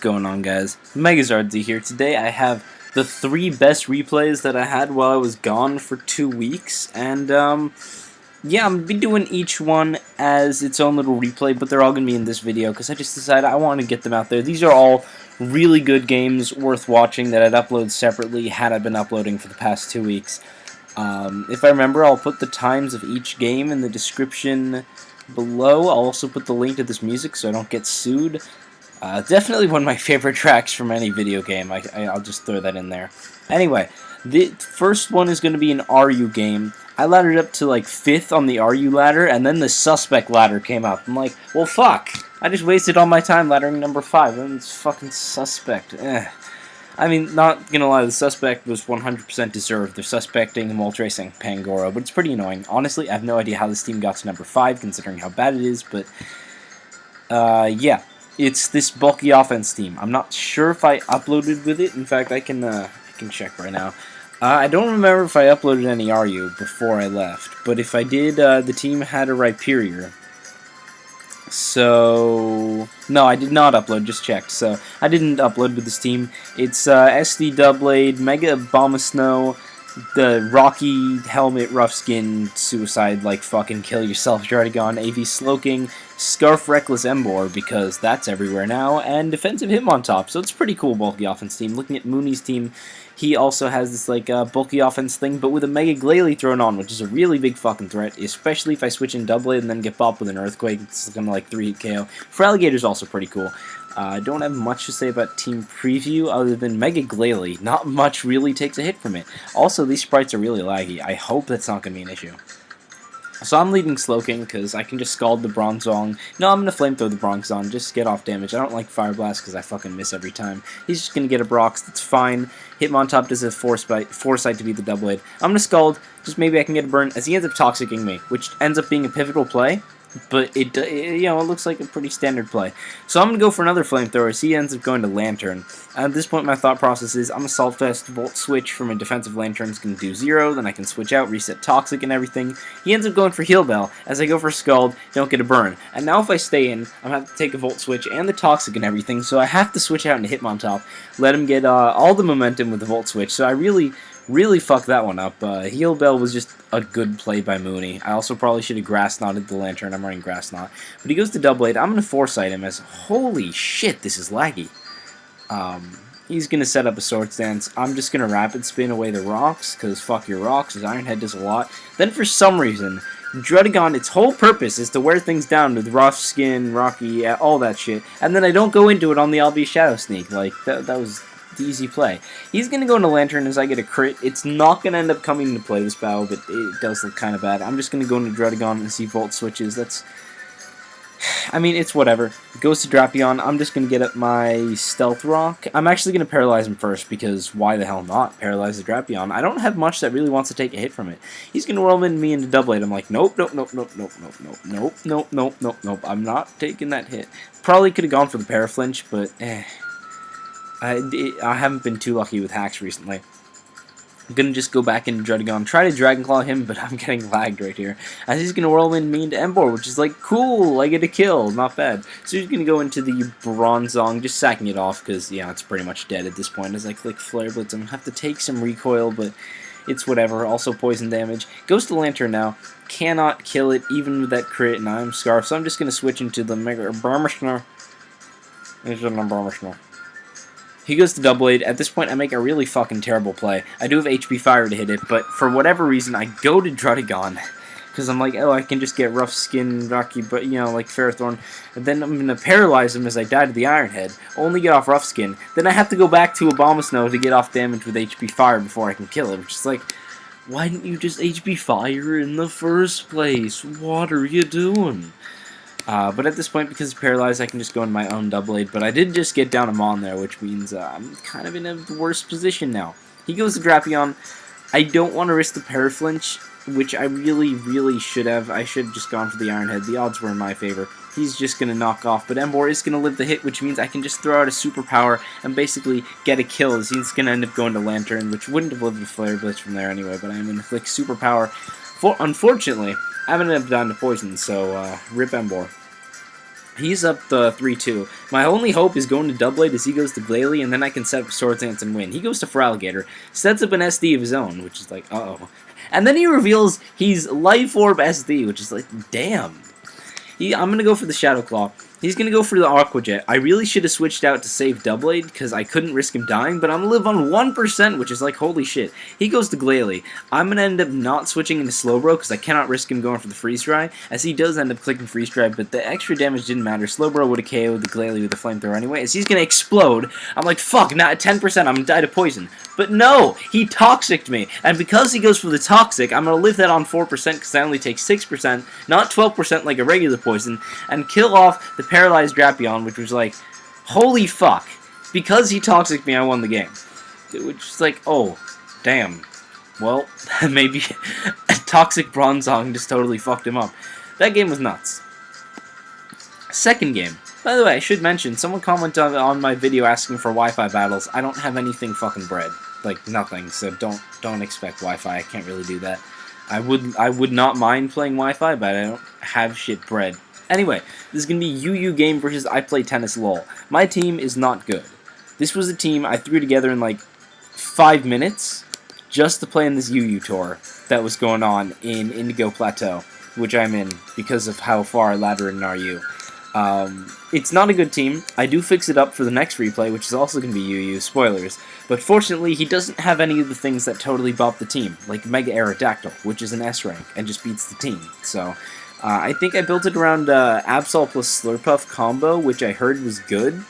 Going on, guys? Megazardsy here. Today I have the 3 best replays that I had while I was gone for 2 weeks, and yeah, I'm gonna be doing each one as its own little replay, but they're all gonna be in this video because I just decided I want to get them out there. These are all really good games worth watching that I'd upload separately had I been uploading for the past 2 weeks. If I remember, I'll put the times of each game in the description below. I'll also put the link to this music so I don't get sued. Definitely one of my favorite tracks from any video game. I'll just throw that in there. Anyway, the first one is going to be an RU game. I laddered up to like 5th on the RU ladder, and then the Suspect ladder came up. I'm like, well, fuck. I just wasted all my time laddering number 5, and it's fucking Suspect. I mean, not gonna lie, the Suspect was 100% deserved. They're suspecting Moltracing Pangoro, but it's pretty annoying. Honestly, I have no idea how this team got to number 5, considering how bad it is, but yeah. It's this bulky offense team. I'm not sure if I uploaded with it. In fact, I can check right now. I don't remember if I uploaded any RU before I left, but if I did, the team had a Rhyperior. So no, I did not upload. Just checked. So I didn't upload with this team. It's SD Doubleblade, Mega Abomasnow, the Rocky Helmet, Rough Skin, Suicide, like fucking kill yourself, Jardigon, AV Slowking, Scarf Reckless Embor, because that's everywhere now, and Defensive Hitmontop, so it's a pretty cool bulky offense team. Looking at Mooney's team, he also has this like bulky offense thing, but with a Mega Glalie thrown on, which is a really big fucking threat, especially if I switch in Doubleblade and then get bopped with an Earthquake. It's gonna like 3-hit KO. Feraligator's also pretty cool. I don't have much to say about Team Preview other than Mega Glalie. Not much really takes a hit from it. Also, these sprites are really laggy. I hope that's not going to be an issue. So I'm leading Slowking because I can just scald the Bronzong. No, I'm going to Flamethrower the Bronzong, just get off damage. I don't like Fire Blast because I fucking miss every time. He's just going to get a Brox, that's fine. Hitmontop does a Foresight to beat the Doubleblade. I'm going to Scald, just maybe I can get a burn, as he ends up Toxicking me, which ends up being a pivotal play. But it you know, it looks like a pretty standard play. So I'm going to go for another Flamethrower, so he ends up going to Lantern. At this point, my thought process is, I'm going to Salt Fest, Volt Switch from a defensive Lantern, is going to do 0, then I can switch out, reset Toxic and everything. He ends up going for Heal Bell. As I go for Scald, don't get a burn. And now if I stay in, I'm going to have to take a Volt Switch and the Toxic and everything, so I have to switch out into Hitmontop, let him get all the momentum with the Volt Switch. So I really fucked that one up. Heal Bell was just a good play by Mooney. I also probably should have Grass Knotted the Lantern. I'm running Grass Knot. But he goes to Doubleblade. I'm going to Foresight him as, holy shit, this is laggy. He's going to set up a Swords Dance. I'm just going to Rapid Spin away the rocks, because fuck your rocks, his Iron Head does a lot. Then for some reason, Drudigon, its whole purpose is to wear things down with Rough Skin, Rocky, all that shit. And then I don't go into it on the LB Shadow Sneak. Like, that was the easy play. He's going to go into Lantern as I get a crit. It's not going to end up coming into play this battle, but it does look kind of bad. I'm just going to go into Drudigon and see Volt Switches. That's, I mean, it's whatever. Goes to Drapion. I'm just going to get up my Stealth Rock. I'm actually going to Paralyze him first, because why the hell not paralyze the Drapion? I don't have much that really wants to take a hit from it. He's going to roll me into Doubleblade. I'm like, nope, nope, nope, nope, nope, nope, nope, nope, nope, nope, nope, nope. I'm not taking that hit. Probably could have gone for the Paraflinch, but I haven't been too lucky with hacks recently. I'm going to just go back into Drudigon, try to Dragon Claw him, but I'm getting lagged right here. As he's going to whirl me into Embor, which is like, cool, I get a kill, not bad. So he's going to go into the Bronzong, just sacking it off, because, yeah, it's pretty much dead at this point. As I click Flare Blitz, I'm going to have to take some recoil, but it's whatever. Also poison damage. Goes to Lantern now. Cannot kill it, even with that crit, and I'm Scarf, so I'm just going to switch into the Mega Abomasnow. Here's an Abomasnow. He goes to Doubleblade. At this point, I make a really fucking terrible play. I do have HP Fire to hit it, but for whatever reason, I go to Drudigon. Because I'm like, oh, I can just get Rough Skin, Rocky, but, you know, like Ferrothorn. And then I'm going to Paralyze him as I die to the Iron Head. Only get off Rough Skin. Then I have to go back to Abomasnow to get off damage with HP Fire before I can kill it. Which is like, why didn't you just HP Fire in the first place? What are you doing? But at this point, because it's paralyzed, I can just go in my own Doubleblade. But I did just get down a Mon there, which means I'm kind of in a worse position now. He goes to Drapion. I don't want to risk the Paraflinch, which I really should have. I should have just gone for the Iron Head. The odds were in my favor. He's just going to knock off, but Embor is going to live the hit, which means I can just throw out a superpower and basically get a kill, as he's going to end up going to Lantern, which wouldn't have lived the Flare Blitz from there anyway, but I'm going to click superpower. Unfortunately, I haven't ended up down to poison, so rip Embor. He's up the 3-2. My only hope is going to Doublade as he goes to Glalie, and then I can set up Swords Dance and win. He goes to Feraligatr, sets up an SD of his own, which is like, uh-oh. And then he reveals he's Life Orb SD, which is like, damn. I'm going to go for the Shadow Claw. He's going to go for the Aqua Jet. I really should have switched out to save Doublade because I couldn't risk him dying, but I'm going to live on 1%, which is like, holy shit. He goes to Glalie. I'm going to end up not switching into Slowbro because I cannot risk him going for the Freeze Dry, as he does end up clicking Freeze Dry, but the extra damage didn't matter. Slowbro would have KO'd the Glalie with the Flamethrower anyway, as he's going to explode. I'm like, fuck, not at 10%, I'm going to die to poison. But no, he Toxic'd me, and because he goes for the Toxic, I'm going to live that on 4% because I only take 6%, not 12% like a regular poison, and kill off the Paralyzed Drapion, which was like, holy fuck. Because he Toxic'd me, I won the game. Which is like, oh, damn. Well, maybe a Toxic Bronzong just totally fucked him up. That game was nuts. Second game. By the way, I should mention, someone commented on my video asking for Wi-Fi battles. I don't have anything fucking bred. Like, nothing, so don't expect Wi-Fi. I can't really do that. I would not mind playing Wi-Fi, but I don't have shit bred. Anyway, this is going to be UU game versus I Play Tennis LOL. My team is not good. This was a team I threw together in like 5 minutes just to play in this UU tour that was going on in Indigo Plateau, which I'm in because of how far I ladder in RU. It's not a good team. I do fix it up for the next replay, which is also going to be UU, spoilers. But fortunately, he doesn't have any of the things that totally bop the team, like Mega Aerodactyl, which is an S rank, and just beats the team. So, I think I built it around Absol plus Slurpuff combo, which I heard was good.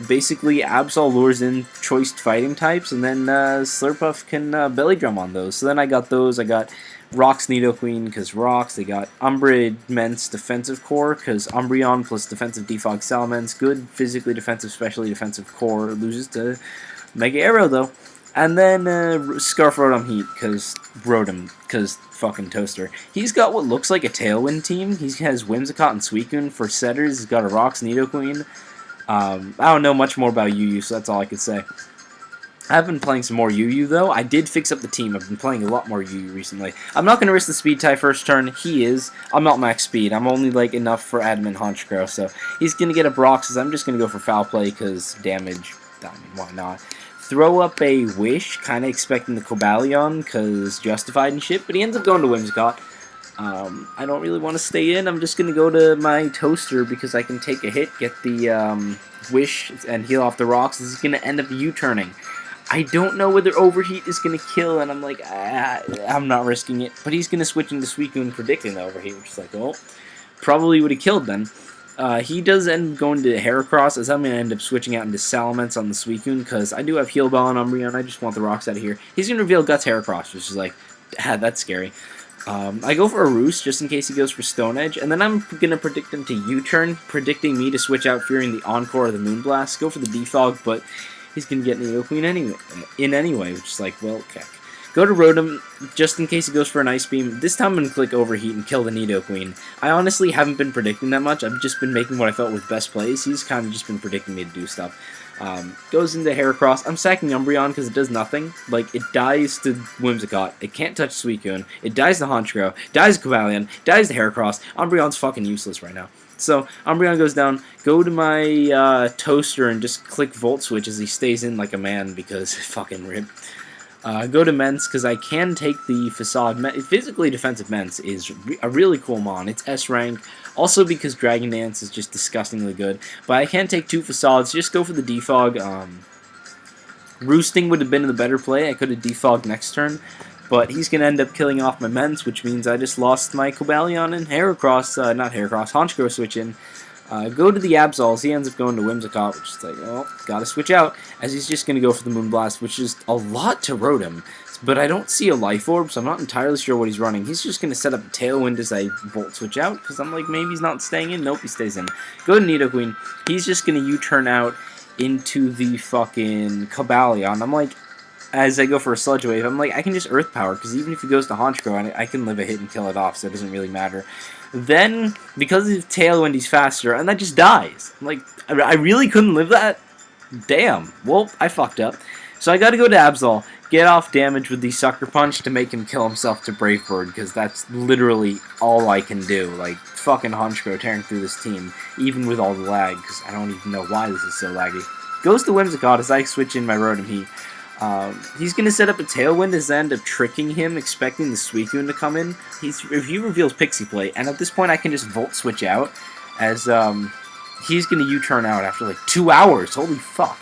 Basically, Absol lures in choiced fighting types, and then Slurpuff can belly drum on those. So then I got those. I got Rocks Nidoqueen because Rocks. They got Umbrid Mence Defensive Core because Umbreon plus Defensive Defog Salamence. Good physically defensive, specially defensive core. Loses to Mega Arrow though. And then Scarf Rotom Heat because fucking Toaster. He's got what looks like a Tailwind team. He has Whimsicott and Suicune for setters. He's got a Rocks Nidoqueen. I don't know much more about UU, so that's all I could say. I've been playing some more UU, though. I did fix up the team. I've been playing a lot more UU recently. I'm not going to risk the speed tie first turn. He is. I'm not max speed. I'm only like enough for Adamant Honchkrow, so he's going to get a Broxas. I'm just going to go for Foul Play because damage. I mean, why not? Throw up a Wish, kind of expecting the Cobalion because Justified and shit, but he ends up going to Whimsicott. I don't really want to stay in. I'm just going to go to my Toaster because I can take a hit, get the Wish, and heal off the rocks. This is going to end up U-turning. I don't know whether Overheat is going to kill, and I'm like, I'm not risking it. But he's going to switch into Suicune predicting the Overheat, which is like, oh, probably would have killed then. He does end up going to Heracross, as I'm going to end up switching out into Salamence on the Suicune, because I do have Heal Bell on Umbreon. I just want the rocks out of here. He's going to reveal Guts Heracross, which is like, that's scary. I go for a Roost, just in case he goes for Stone Edge, and then I'm going to predict him to U-turn, predicting me to switch out fearing the Encore or the Moonblast, go for the Defog, but he's going to get Nidoqueen anyway, which is like, well, heck. Go to Rotom, just in case he goes for an Ice Beam. This time I'm going to click Overheat and kill the Nidoqueen. I honestly haven't been predicting that much. I've just been making what I felt was best plays. He's kind of just been predicting me to do stuff. Goes into Heracross. I'm sacking Umbreon because it does nothing. Like, it dies to Whimsicott. It can't touch Suicune. It dies to Honchkrow. Dies to Cobalion. Dies to Heracross. Umbreon's fucking useless right now. So, Umbreon goes down. Go to my Toaster and just click Volt Switch as he stays in like a man because fucking rip. Go to Mence because I can take the Facade. Physically defensive Mence is a really cool mon. It's S rank. Also because Dragon Dance is just disgustingly good. But I can take 2 Facades. Just go for the Defog. Roosting would have been the better play. I could have Defogged next turn. But he's going to end up killing off my Mence, which means I just lost my Cobalion and Heracross. Not Heracross. Honchkrow switch in. Go to the Absols. He ends up going to Whimsicott, which is like, oh, gotta switch out, as he's just going to go for the Moonblast, which is a lot to Rotom. But I don't see a Life Orb, so I'm not entirely sure what he's running. He's just going to set up a Tailwind as I Volt Switch out, because I'm like, maybe he's not staying in. Nope, he stays in. Go to Nidoqueen. He's just going to U-turn out into the fucking Cobalion. I'm like, as I go for a Sludge Wave, I'm like, I can just Earth Power, because even if he goes to Honchkrow, I can live a hit and kill it off, so it doesn't really matter. Then, because of Tailwind, he's faster, and that just dies. I'm like, I really couldn't live that? Damn. Well, I fucked up. So I gotta go to Absol, get off damage with the Sucker Punch to make him kill himself to Brave Bird, because that's literally all I can do. Like, fucking Honchkrow tearing through this team, even with all the lag, because I don't even know why this is so laggy. Goes to Whimsicott as I switch in my Rotom Heat. He's going to set up a Tailwind as I end up tricking him, expecting the Suicune to come in. He reveals Pixie Plate, and at this point I can just Volt Switch out, as he's going to U-turn out after like 2 hours. Holy fuck.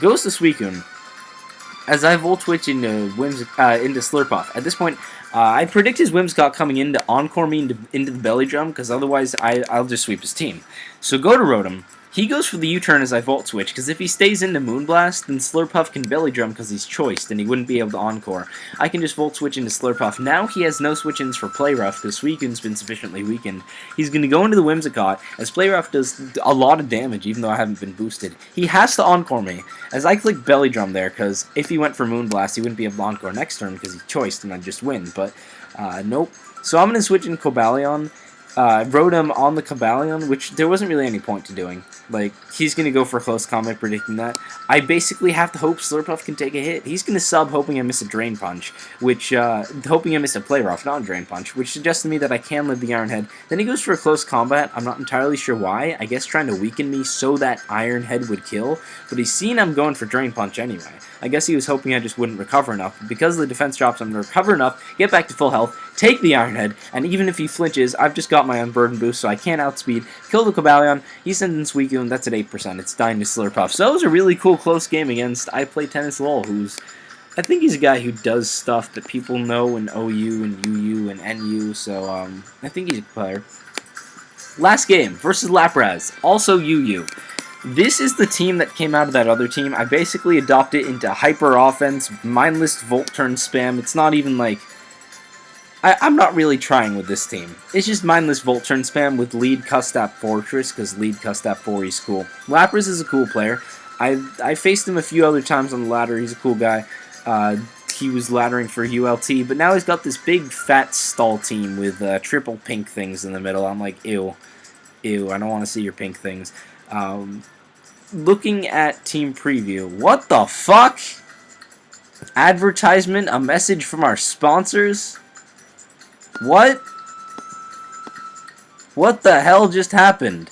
Goes to Suicune as I Volt Switch into Slurpuff. At this point, I predict his Whimsicott coming in to Encore me into the Belly Drum, because otherwise I'll just sweep his team. So go to Rotom. He goes for the U-turn as I Volt Switch, because if he stays into Moonblast, then Slurpuff can Belly Drum because he's choiced, and he wouldn't be able to Encore. I can just Volt Switch into Slurpuff. Now he has no switch-ins for Play Rough, because Suicune's been sufficiently weakened. He's going to go into the Whimsicott, as Play Rough does a lot of damage, even though I haven't been boosted. He has to Encore me, as I click Belly Drum there, because if he went for Moonblast, he wouldn't be able to Encore next turn, because he's choiced, and I'd just win, but nope. So I'm going to switch in Cobalion. Rotom on the Cobalion, which there wasn't really any point to doing. Like, he's going to go for close combat, predicting that. I basically have to hope Slurpuff can take a hit. He's going to sub, hoping I miss a Drain Punch, which, hoping I miss a Play Rough, not a Drain Punch, which suggests to me that I can live the Iron Head. Then he goes for a close combat. I'm not entirely sure why. I guess trying to weaken me so that Iron Head would kill, but he's seen I'm going for Drain Punch anyway. I guess he was hoping I just wouldn't recover enough, but because of the defense drops, I'm going to recover enough, get back to full health, take the Iron Head, and even if he flinches, I've just got my Unburden boost, so I can't outspeed, kill the Cobalion. He sends in Suicune, that's at 8%, it's dying to Slurpuff. So that was a really cool close game against I Play Tennis Lol, who's, I think he's a guy who does stuff that people know in OU and UU and NU, so I think he's a player. Last game, versus Lapras, also UU. This is the team that came out of that other team. I basically adopt it into hyper offense, mindless Volt Turn spam. It's not even like... I'm not really trying with this team. It's just mindless Volt Turn spam with lead Custap Fortress, because lead Custap 4 is cool. Lapras is a cool player. I faced him a few other times on the ladder. He's a cool guy. He was laddering for ULT, but now he's got this big fat stall team with triple pink things in the middle. I'm like, ew. Ew, I don't want to see your pink things. Looking at team preview, what the fuck? Advertisement, a message from our sponsors? What? What the hell just happened?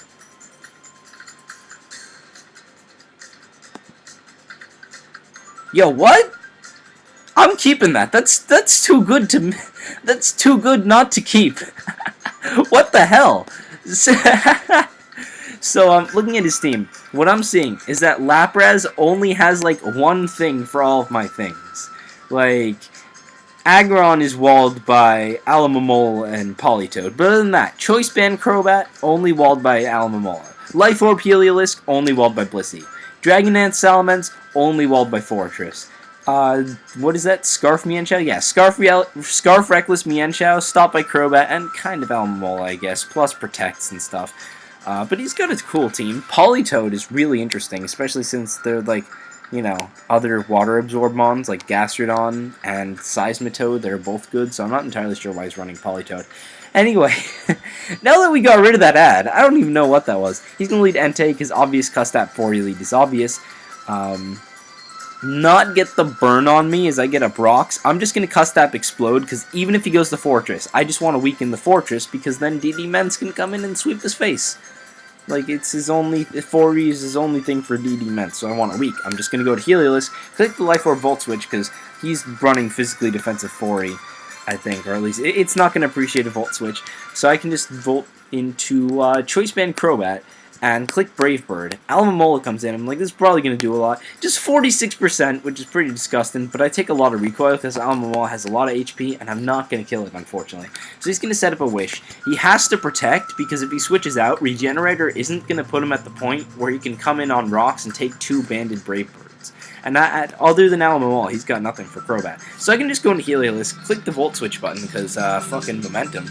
Yo, what? I'm keeping that. That's too good to... That's too good not to keep. What the hell? So, looking at his team, what I'm seeing is that Lapras only has, like, one thing for all of my things. Like, Aggron is walled by Alamamole and Politoed. But other than that, Choice Band Crobat, only walled by Alamamole. Life Orb Heliolisk, only walled by Blissey. Dragon Dance Salamence, only walled by Fortress. What is that? Scarf Mienshao? Yeah, Scarf Reckless Mienshao, stopped by Crobat, and kind of Alamamole, I guess, plus Protects and stuff. But he's got a cool team. Politoed is really interesting, especially since they're, like, you know, other water absorb mons, like Gastrodon and Seismitoad. They're both good, so I'm not entirely sure why he's running Politoed. Anyway, now that we got rid of that ad, I don't even know what that was. He's going to lead Entei, because obvious Custap 4 lead is obvious. Not get the burn on me as I get a Brox. I'm just going to Custap Explode, because even if he goes to Fortress, I just want to weaken the Fortress, because then DD Ments can come in and sweep his face. Like, it's his only, 4E is his only thing for DD Ments, so I want a weak. I'm just going to go to Heliolisk, click the Life Orb Volt Switch, because he's running physically defensive 4E, I think, or at least it's not going to appreciate a Volt Switch. So I can just Volt into Choice Band Crobat, and click Brave Bird. Alamamole comes in. I'm like, this is probably going to do a lot. Just 46%, which is pretty disgusting, but I take a lot of recoil because Alamamole has a lot of HP, and I'm not going to kill it, unfortunately. So he's going to set up a Wish. He has to Protect, because if he switches out, Regenerator isn't going to put him at the point where he can come in on rocks and take 2 Banded Brave Birds. And other than Alamamole, he's got nothing for Crobat. So I can just go into Heliolisk, click the Volt Switch button, because fucking momentum.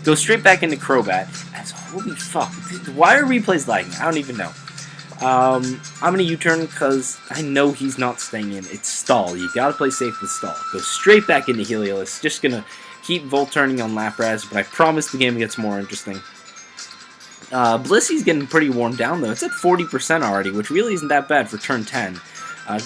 Go straight back into Crobat. As holy fuck, why are replays lagging? I don't even know. I'm gonna U-turn because I know he's not staying in. It's stall. You gotta play safe with stall. Go straight back into Heliolisk. Just gonna keep Volt turning on Lapras, but I promise the game gets more interesting. Blissey's getting pretty worn down though. It's at 40% already, which really isn't that bad for turn 10.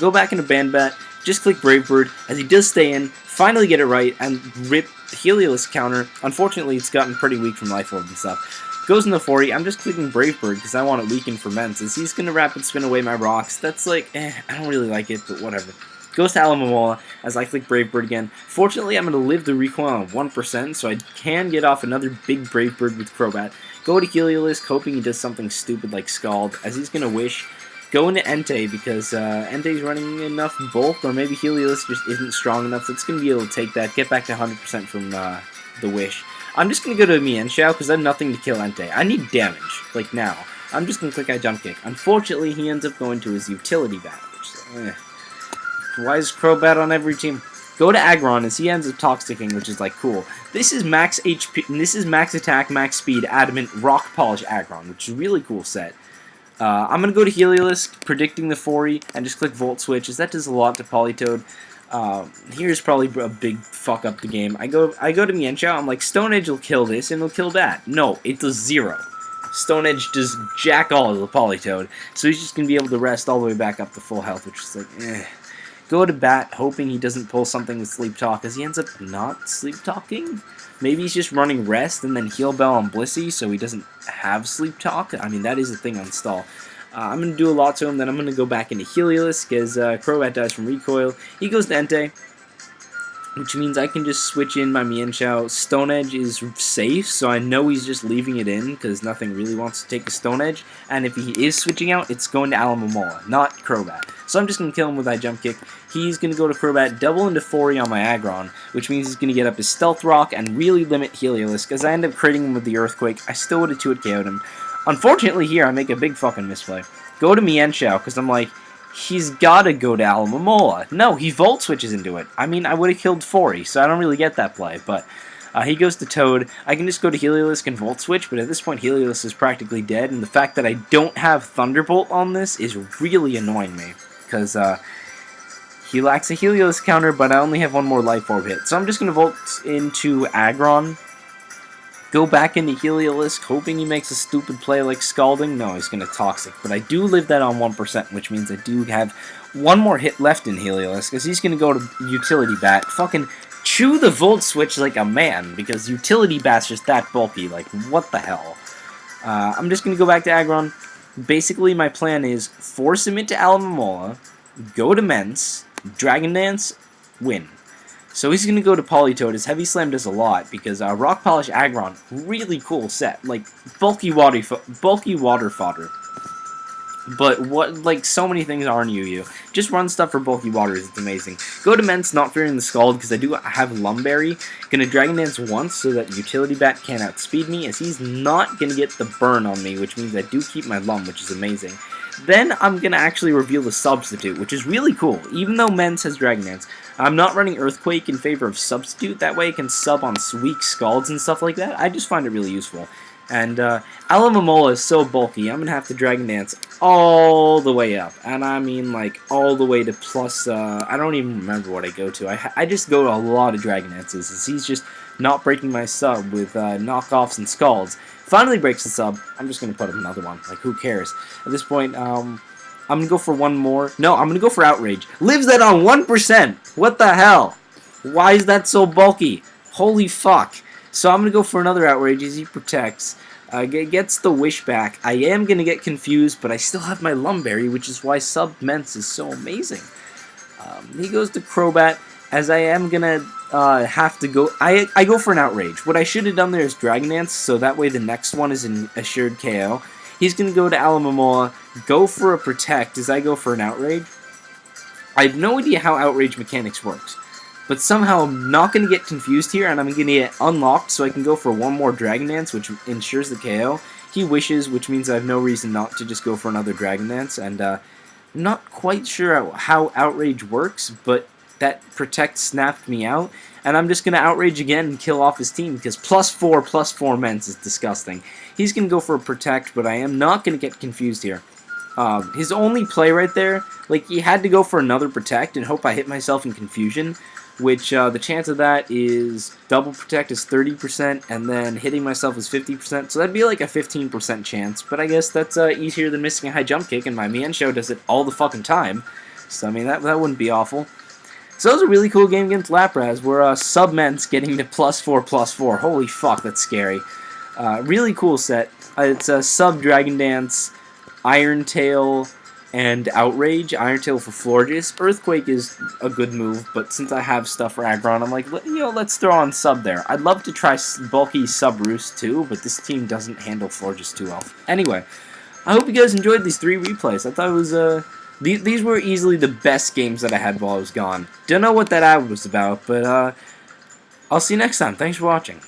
Go back into Banbat. just click Brave Bird, as he does stay in, finally get it right, and rip Helios counter. Unfortunately, it's gotten pretty weak from Life Orb and stuff. Goes in the 40, I'm just clicking Brave Bird because I want it weakened for Mens, as he's going to rapid spin away my rocks. That's like, I don't really like it, but whatever. Goes to Alamomola as I click Brave Bird again. Fortunately, I'm going to live the recoil on 1%, so I can get off another big Brave Bird with Crobat. Go to Heliolisk, hoping he does something stupid like Scald, as he's going to Wish. Go into Entei, because Entei's running enough bulk, or maybe Heliolisk just isn't strong enough, so it's going to be able to take that, get back to 100% from the Wish. I'm just going to go to Mienshao, because I have nothing to kill Entei. I need damage, like now. I'm just going to click I Jump Kick. Unfortunately, he ends up going to his utility bat, which why is Crobat on every team? Go to Aggron, as he ends up Toxicking, which is like cool. This is max HP, this is max attack, max speed, adamant, rock polish Aggron, which is a really cool set. I'm going to go to Heliolisk, predicting the 40, and just click Volt Switch, as that does a lot to Politoed. Here's probably a big fuck up the game. I go to Mienshao, I'm like, Stone Edge will kill this, and it'll kill that. No, it does 0. Stone Edge does jack all of the Politoed, so he's just going to be able to rest all the way back up to full health, which is like, Go to Bat, hoping he doesn't pull something with Sleep Talk, as he ends up not Sleep Talking. Maybe he's just running Rest and then Heal Bell on Blissey, so he doesn't have Sleep Talk. I mean, that is a thing on stall. I'm going to do a lot to him, then I'm going to go back into Heliolisk, as Crobat dies from Recoil. He goes to Entei, which means I can just switch in my Mienshao. Stone Edge is safe, so I know he's just leaving it in, because nothing really wants to take a Stone Edge. And if he is switching out, it's going to Alamomola, not Crobat. So I'm just going to kill him with I Jump Kick. He's going to go to Crobat, double into 40 on my Aggron, which means he's going to get up his Stealth Rock and really limit Heliolisk, as I end up critting him with the Earthquake. I still would have 2-hit KO'd him. Unfortunately here, I make a big fucking misplay. Go to Mienshao, because I'm like, he's gotta go to Alamomola. No, he Volt Switches into it. I mean, I would have killed 40, so I don't really get that play, but he goes to Toad. I can just go to Heliolisk and Volt Switch, but at this point Heliolisk is practically dead, and the fact that I don't have Thunderbolt on this is really annoying me, because he lacks a Heliolisk counter, but I only have one more Life Orb hit. So I'm just going to Volt into Aggron, go back into Heliolisk, hoping he makes a stupid play like Scalding. No, he's going to Toxic, but I do live that on 1%, which means I do have one more hit left in Heliolisk, because he's going to go to Utility Bat. Fucking chew the Volt Switch like a man, because Utility Bat's just that bulky. Like, what the hell? I'm just going to go back to Aggron. Basically, my plan is force him into Alamomola, go to Mens, Dragon Dance, win. So he's going to go to Politoed, as Heavy Slam does a lot, because Rock Polish Aggron, really cool set. Like, bulky water fodder. But what, like, so many things are in UU. Just run stuff for bulky waters, it's amazing. Go to Mens, not fearing the Scald, because I do have Lumberry. Gonna Dragon Dance once, so that Utility Bat can't outspeed me, as he's not gonna get the burn on me, which means I do keep my Lum, which is amazing. Then I'm gonna actually reveal the Substitute, which is really cool, even though Mens has Dragon Dance. I'm not running Earthquake in favor of Substitute, that way I can sub on weak Scalds and stuff like that. I just find it really useful. And Alamomola is so bulky, I'm going to have to Dragon Dance all the way up. And I mean, like, all the way to plus, I don't even remember what I go to. I just go to a lot of Dragon Dances, as he's just not breaking my sub with knockoffs and Scalds. Finally breaks the sub, I'm just going to put up another one. Like, who cares? At this point, I'm going to go for one more. No, I'm going to go for Outrage. Lives that on 1%! What the hell? Why is that so bulky? Holy fuck. So I'm going to go for another Outrage as he protects. Gets the Wish back. I am going to get confused, but I still have my Lumberry, which is why Sub Mens is so amazing. He goes to Crobat, as I am going to have to go... I go for an Outrage. What I should have done there is Dragon Dance, so that way the next one is an assured KO. He's going to go to Alamomola, go for a Protect as I go for an Outrage. I have no idea how Outrage mechanics works. But somehow I'm not going to get confused here, and I'm going to get unlocked so I can go for one more Dragon Dance, which ensures the KO. He wishes, which means I have no reason not to just go for another Dragon Dance, and I'm not quite sure how Outrage works, but that Protect snapped me out, and I'm just going to Outrage again and kill off his team, because +4/+4 Mens is disgusting. He's going to go for a Protect, but I am not going to get confused here. His only play right there, like, he had to go for another Protect and hope I hit myself in confusion, which the chance of that is double Protect is 30%, and then hitting myself is 50%, so that'd be like a 15% chance, but I guess that's easier than missing a high jump kick, and my Mienshao does it all the fucking time, so I mean, that wouldn't be awful. So that was a really cool game against Lapras, where Subment's getting to +4/+4. Holy fuck, that's scary. Really cool set. It's a Sub Dragon Dance, Iron Tail, and Outrage. Iron Tail for Florges. Earthquake is a good move, but since I have stuff for Aggron, I'm like, let's throw on Sub there. I'd love to try bulky Sub Roost too, but this team doesn't handle Florges too well. Anyway, I hope you guys enjoyed these 3 replays. I thought it was these were easily the best games that I had while I was gone. Don't know what that ad was about, but I'll see you next time. Thanks for watching.